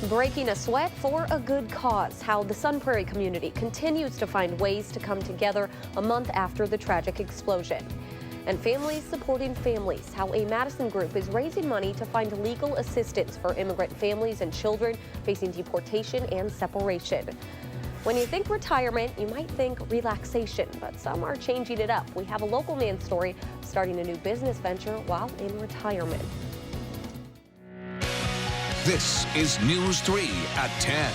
Breaking a sweat for a good cause. How the Sun Prairie community continues to find ways to come together a month after the tragic explosion. And families supporting families. How a Madison group is raising money to find legal assistance for immigrant families and children facing deportation and separation. When you think retirement, you might think relaxation, but some are changing it up. We have a local man's story starting a new business venture while in retirement. This is News 3 at 10.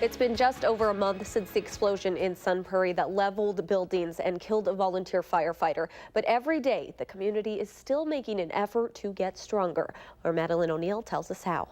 It's been just over a month since the explosion in Sun Prairie that leveled buildings and killed a volunteer firefighter. But every day, the community is still making an effort to get stronger. Our Madeline O'Neill tells us how.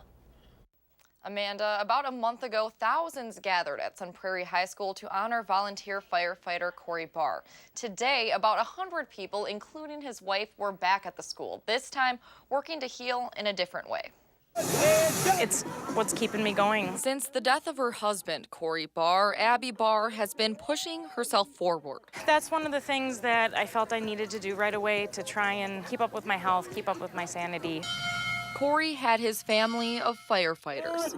Amanda, about a month ago, thousands gathered at Sun Prairie High School to honor volunteer firefighter Corey Barr. Today, about 100 people, including his wife, were back at the school, this time working to heal in a different way. It's what's keeping me going. Since the death of her husband, Corey Barr, Abby Barr has been pushing herself forward. That's one of the things that I felt I needed to do right away to try and keep up with my health, keep up with my sanity. Corey had his family of firefighters.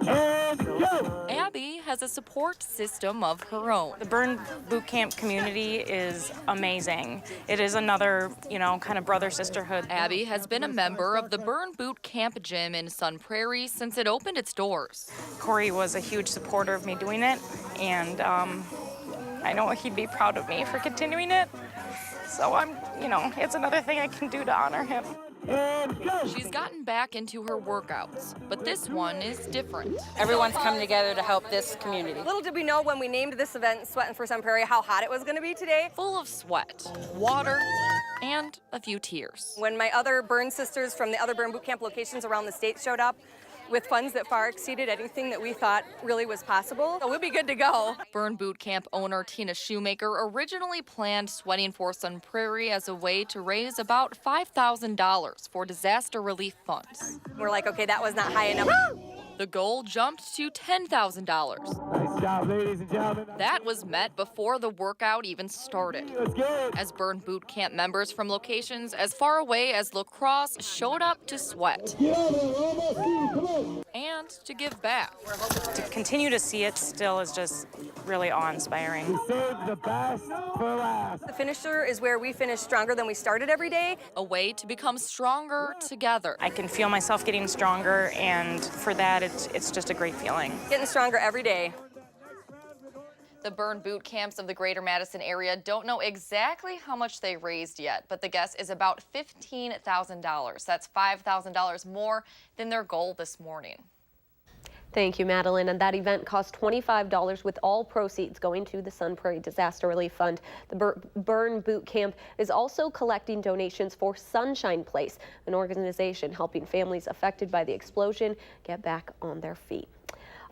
Abby has a support system of her own. The burn boot camp community is amazing. It is another, kind of brother sisterhood. Abby has been a member of the Burn Boot Camp gym in Sun Prairie since it opened its doors. Corey was a huge supporter of me doing it, and I know he'd be proud of me for continuing it. So it's another thing I can do to honor him. She's gotten back into her workouts, but this one is different. Everyone's come together to help this community. Little did we know when we named this event Sweatin' for Sun Prairie how hot it was going to be today. Full of sweat, water, and a few tears. When my other burn sisters from the other burn boot camp locations around the state showed up with funds that far exceeded anything that we thought really was possible, so we'll be good to go. Burn Boot Camp owner Tina Shoemaker originally planned Sweating for Sun Prairie as a way to raise about $5,000 for disaster relief funds. We're like, okay, that was not high enough. The goal jumped to $10,000. Nice job, ladies and gentlemen. That was met before the workout even started. As Burn Boot Camp members from locations as far away as La Crosse showed up to sweat. And to give back. To continue to see it still is just really awe-inspiring. We saved the best for last. The finisher is where we finish stronger than we started every day. A way to become stronger together. I can feel myself getting stronger, and for that, it's just a great feeling. Getting stronger every day. The burn boot camps of the greater Madison area don't know exactly how much they raised yet, but the guess is about $15,000. That's $5,000 more than their goal this morning. Thank you, Madeline. And that event cost $25 with all proceeds going to the Sun Prairie Disaster Relief Fund. The Burn Boot Camp is also collecting donations for Sunshine Place, an organization helping families affected by the explosion get back on their feet.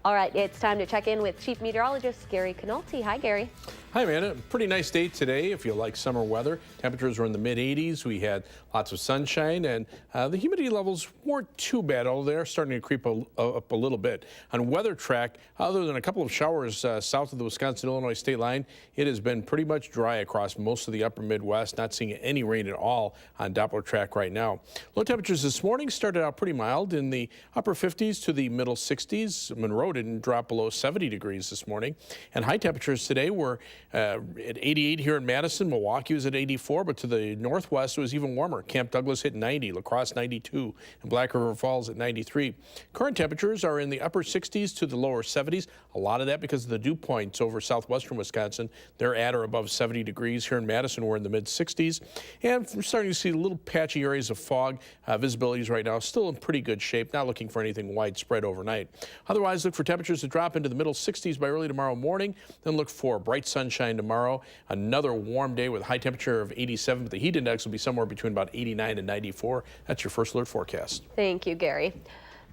All right, it's time to check in with Chief Meteorologist Gary Canolti. Hi, Gary. Hi, Amanda. Pretty nice day today if you like summer weather. Temperatures were in the mid-80s. We had lots of sunshine, and the humidity levels weren't too bad, although they're starting to creep up a little bit. On Weather Track, other than a couple of showers south of the Wisconsin-Illinois state line, it has been pretty much dry across most of the upper Midwest, not seeing any rain at all on Doppler Track right now. Low temperatures this morning started out pretty mild in the upper 50s to the middle 60s. Monroe didn't drop below 70 degrees this morning. And high temperatures today were at 88 here in Madison. Milwaukee was at 84, but to the northwest it was even warmer. Camp Douglas hit 90, La Crosse 92, and Black River Falls at 93. Current temperatures are in the upper 60s to the lower 70s. A lot of that because of the dew points over southwestern Wisconsin. They're at or above 70 degrees. Here in Madison, we're in the mid 60s. And we're starting to see little patchy areas of fog. Visibilities right now still in pretty good shape. Not looking for anything widespread overnight. Otherwise, look for temperatures to drop into the middle 60s by early tomorrow morning. Then look for bright sunshine tomorrow. Another warm day with a high temperature of 87, but the heat index will be somewhere between about 89 and 94. That's your first alert forecast. Thank you, Gary.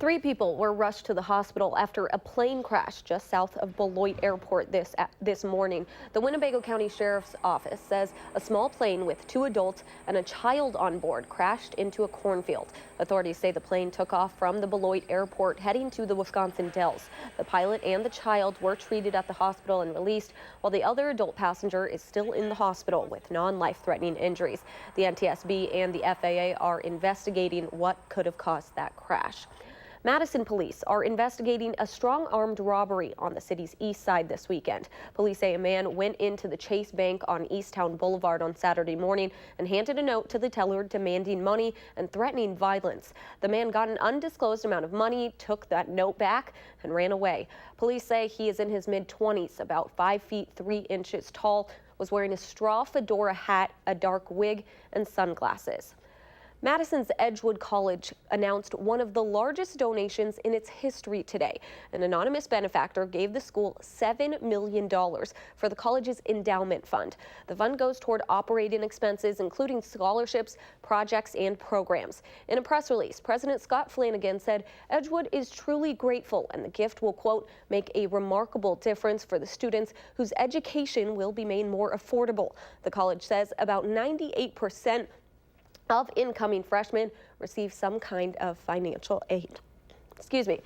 3 people were rushed to the hospital after a plane crash just south of Beloit Airport this morning. The Winnebago County Sheriff's Office says a small plane with 2 adults and a child on board crashed into a cornfield. Authorities say the plane took off from the Beloit Airport heading to the Wisconsin Dells. The pilot and the child were treated at the hospital and released, while the other adult passenger is still in the hospital with non-life-threatening injuries. The NTSB and the FAA are investigating what could have caused that crash. Madison police are investigating a strong armed robbery on the city's east side this weekend. Police say a man went into the Chase Bank on Easttown Boulevard on Saturday morning and handed a note to the teller demanding money and threatening violence. The man got an undisclosed amount of money, took that note back, and ran away. Police say he is in his mid-20s, about 5 feet 3 inches tall, was wearing a straw fedora hat, a dark wig, and sunglasses. Madison's Edgewood College announced one of the largest donations in its history today. An anonymous benefactor gave the school $7 million for the college's endowment fund. The fund goes toward operating expenses, including scholarships, projects, and programs. In a press release, President Scott Flanagan said Edgewood is truly grateful and the gift will, quote, make a remarkable difference for the students whose education will be made more affordable. The college says about 98% of incoming freshmen receive some kind of financial aid. Excuse me.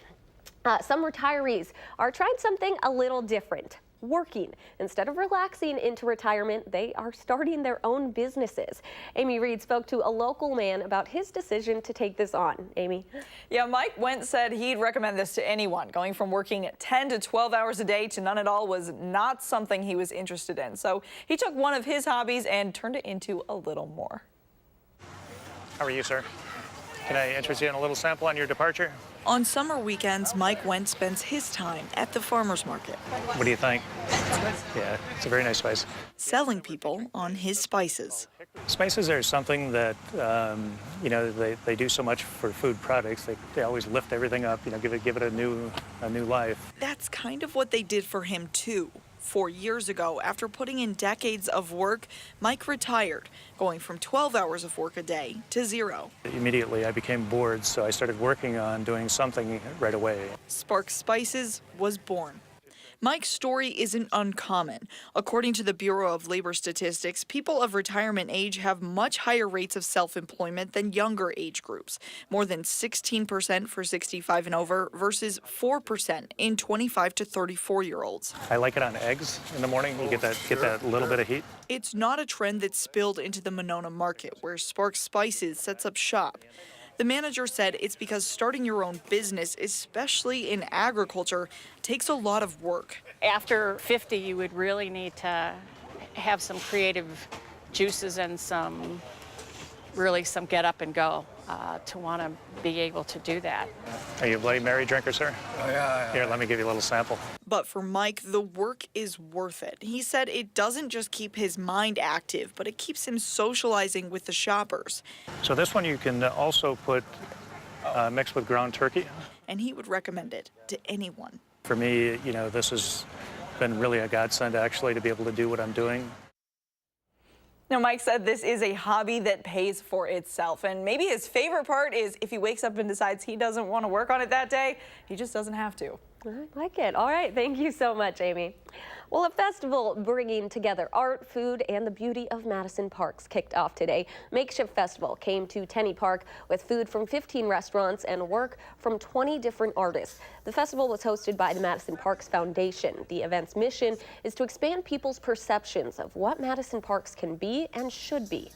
Some retirees are trying something a little different. Working. Instead of relaxing into retirement, they are starting their own businesses. Amy Reed spoke to a local man about his decision to take this on. Amy? Yeah, Mike Wentz said he'd recommend this to anyone. Going from working 10 to 12 hours a day to none at all was not something he was interested in. So he took one of his hobbies and turned it into a little more. How are you, sir? Can I interest you in a little sample on your departure? On summer weekends, Mike Wentz spends his time at the farmer's market. What do you think? Yeah, it's a very nice spice. Selling people on his spices. Spices are something that, you know, they do so much for food products. They always lift everything up, you know, give it a new life. That's kind of what they did for him, too. 4 years ago, after putting in decades of work, Mike retired, going from 12 hours of work a day to 0. Immediately, I became bored, so I started working on doing something right away. Spark Spices was born. Mike's story isn't uncommon. According to the Bureau of Labor Statistics, people of retirement age have much higher rates of self-employment than younger age groups, more than 16% for 65 and over versus 4% in 25 to 34-year-olds. I like it on eggs in the morning. You get that little bit of heat. It's not a trend that spilled into the Monona market, where Spark Spices sets up shop. The manager said it's because starting your own business, especially in agriculture, takes a lot of work. After 50, you would really need to have some creative juices and some get up and go to want to be able to do that. Are you a Bloody Mary drinker, sir? Oh, yeah. Here, let me give you a little sample. But for Mike, the work is worth it. He said it doesn't just keep his mind active, but it keeps him socializing with the shoppers. So this one you can also put mixed with ground turkey. And he would recommend it to anyone. For me, you know, this has been really a godsend, actually, to be able to do what I'm doing. Now, Mike said this is a hobby that pays for itself, and maybe his favorite part is if he wakes up and decides he doesn't want to work on it that day, he just doesn't have to. I like it. All right. Thank you so much, Amy. Well, a festival bringing together art, food, and the beauty of Madison parks kicked off today. Makeshift Festival came to Tenney Park with food from 15 restaurants and work from 20 different artists. The festival was hosted by the Madison Parks Foundation. The event's mission is to expand people's perceptions of what Madison parks can be and should be.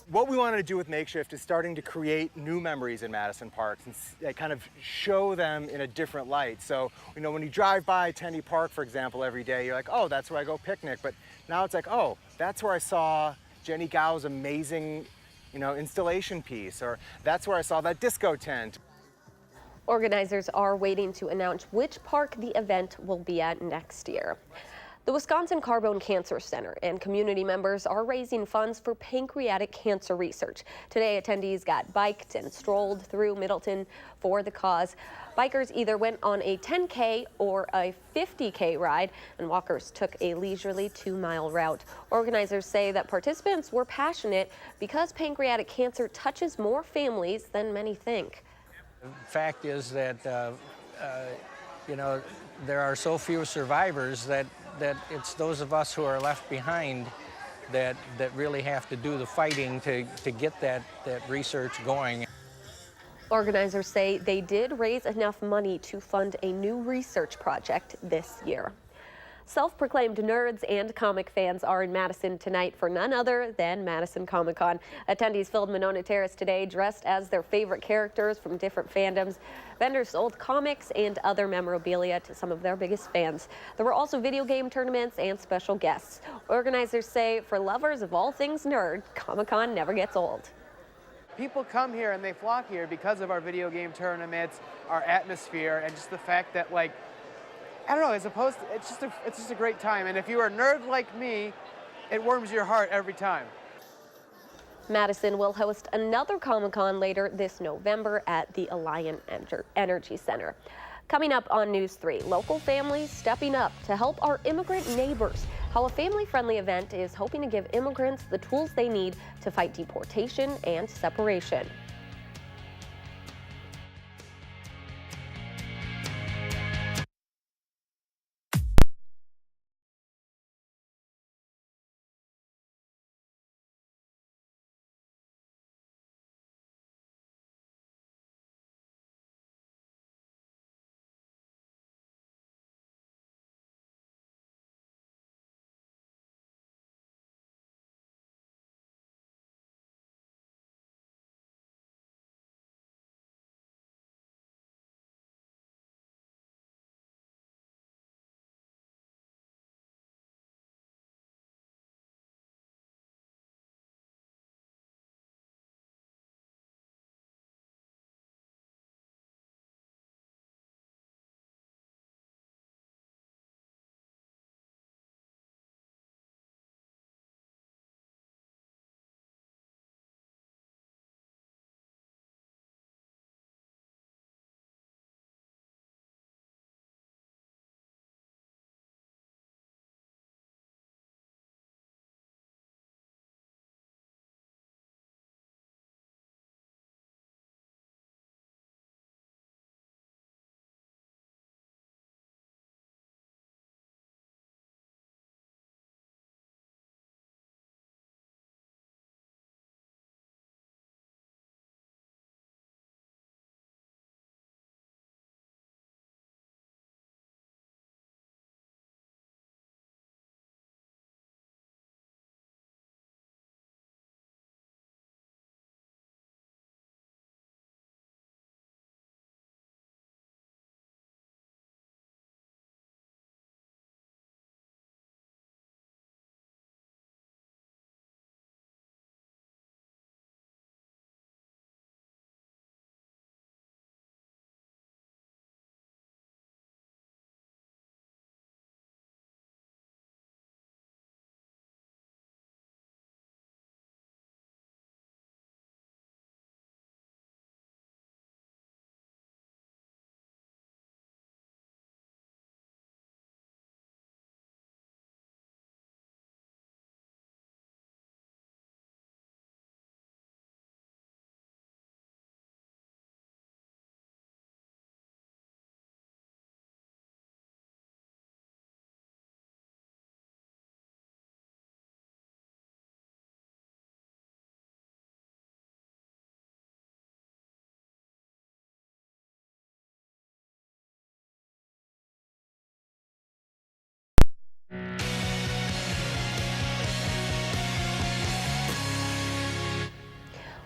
What we wanted to do with Makeshift is starting to create new memories in Madison parks and kind of show them in a different light. So, you know, when you drive by Tenney Park, for example, every day, you're like, oh, that's where I go picnic. But now it's like, oh, that's where I saw Jenny Gao's amazing, you know, installation piece, or that's where I saw that disco tent. Organizers are waiting to announce which park the event will be at next year. The Wisconsin Carbone Cancer Center and community members are raising funds for pancreatic cancer research. Today, attendees got biked and strolled through Middleton for the cause. Bikers either went on a 10K or a 50K ride, and walkers took a leisurely 2-mile route. Organizers say that participants were passionate because pancreatic cancer touches more families than many think. The fact is that, you know, there are so few survivors that it's those of us who are left behind that really have to do the fighting to get that research going. Organizers say they did raise enough money to fund a new research project this year. Self-proclaimed nerds and comic fans are in Madison tonight for none other than Madison Comic-Con. Attendees filled Monona Terrace today dressed as their favorite characters from different fandoms. Vendors sold comics and other memorabilia to some of their biggest fans. There were also video game tournaments and special guests. Organizers say for lovers of all things nerd, Comic-Con never gets old. People come here and they flock here because of our video game tournaments, our atmosphere, and just the fact that, like, I don't know, it's just a great time. And if you're a nerd like me, it warms your heart every time. Madison will host another Comic-Con later this November at the Alliant Energy Center. Coming up on News 3, local families stepping up to help our immigrant neighbors. How a family-friendly event is hoping to give immigrants the tools they need to fight deportation and separation.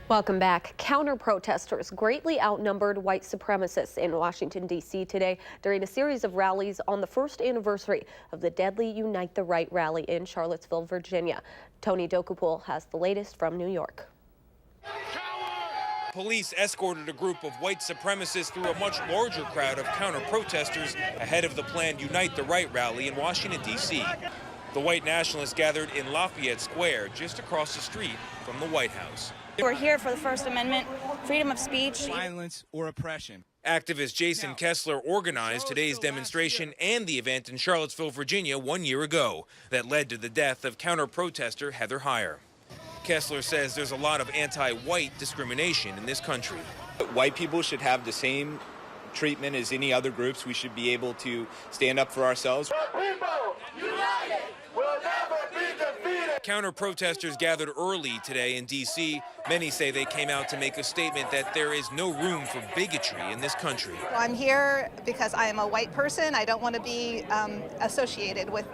Welcome back. Counter-protesters greatly outnumbered white supremacists in Washington, D.C. today during a series of rallies on the first anniversary of the deadly Unite the Right rally in Charlottesville, Virginia. Tony Dokupul has the latest from New York. Police escorted a group of white supremacists through a much larger crowd of counter-protesters ahead of the planned Unite the Right rally in Washington, D.C. The white nationalists gathered in Lafayette Square, just across the street from the White House. We're here for the First Amendment, freedom of speech. Violence or oppression. Activist Jason Kessler organized today's demonstration and the event in Charlottesville, Virginia 1 year ago that led to the death of counter-protester Heather Heyer. Kessler says there's a lot of anti-white discrimination in this country. White people should have the same treatment as any other groups. We should be able to stand up for ourselves. Counter-protesters gathered early today in D.C. Many say they came out to make a statement that there is no room for bigotry in this country. I'm here because I am a white person. I don't want to be associated with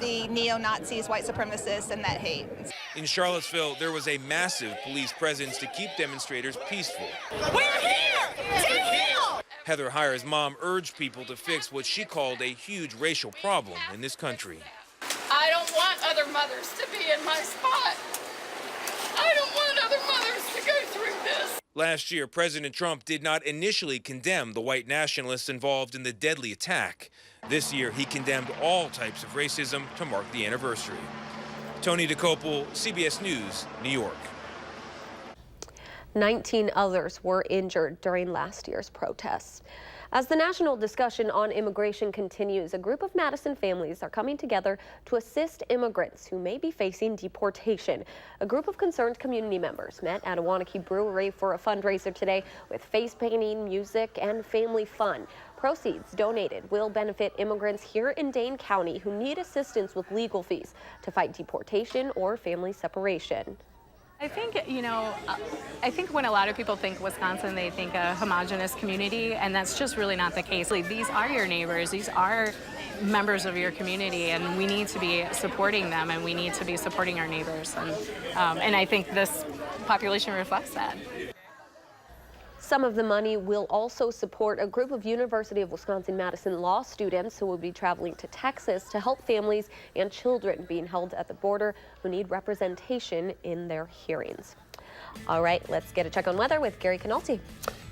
the neo-Nazis, white supremacists, and that hate. In Charlottesville, there was a massive police presence to keep demonstrators peaceful. We're here to heal! Heather Heyer's mom urged people to fix what she called a huge racial problem in this country. I don't want other mothers to be in my spot. I don't want other mothers to go through this. Last year, President Trump did not initially condemn the white nationalists involved in the deadly attack. This year, he condemned all types of racism to mark the anniversary. Tony DeCopel, CBS News, New York. 19 others were injured during last year's protests. As the national discussion on immigration continues, a group of Madison families are coming together to assist immigrants who may be facing deportation. A group of concerned community members met at a Wanakee brewery for a fundraiser today with face painting, music, and family fun. Proceeds donated will benefit immigrants here in Dane County who need assistance with legal fees to fight deportation or family separation. I think, I think when a lot of people think Wisconsin, they think a homogenous community, and that's just really not the case. These are your neighbors, these are members of your community, and we need to be supporting them, and we need to be supporting our neighbors. And I think this population reflects that. Some of the money will also support a group of University of Wisconsin-Madison law students who will be traveling to Texas to help families and children being held at the border who need representation in their hearings. All right, let's get a check on weather with Gary Canalti.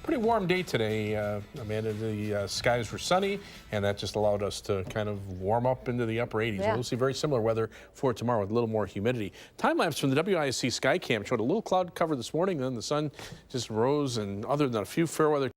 Pretty warm day today, Amanda. The skies were sunny, and that just allowed us to kind of warm up into the upper 80s. Yeah. We'll see very similar weather for tomorrow with a little more humidity. Time lapse from the WISC Skycam showed a little cloud cover this morning, then the sun just rose, and other than a few fair weather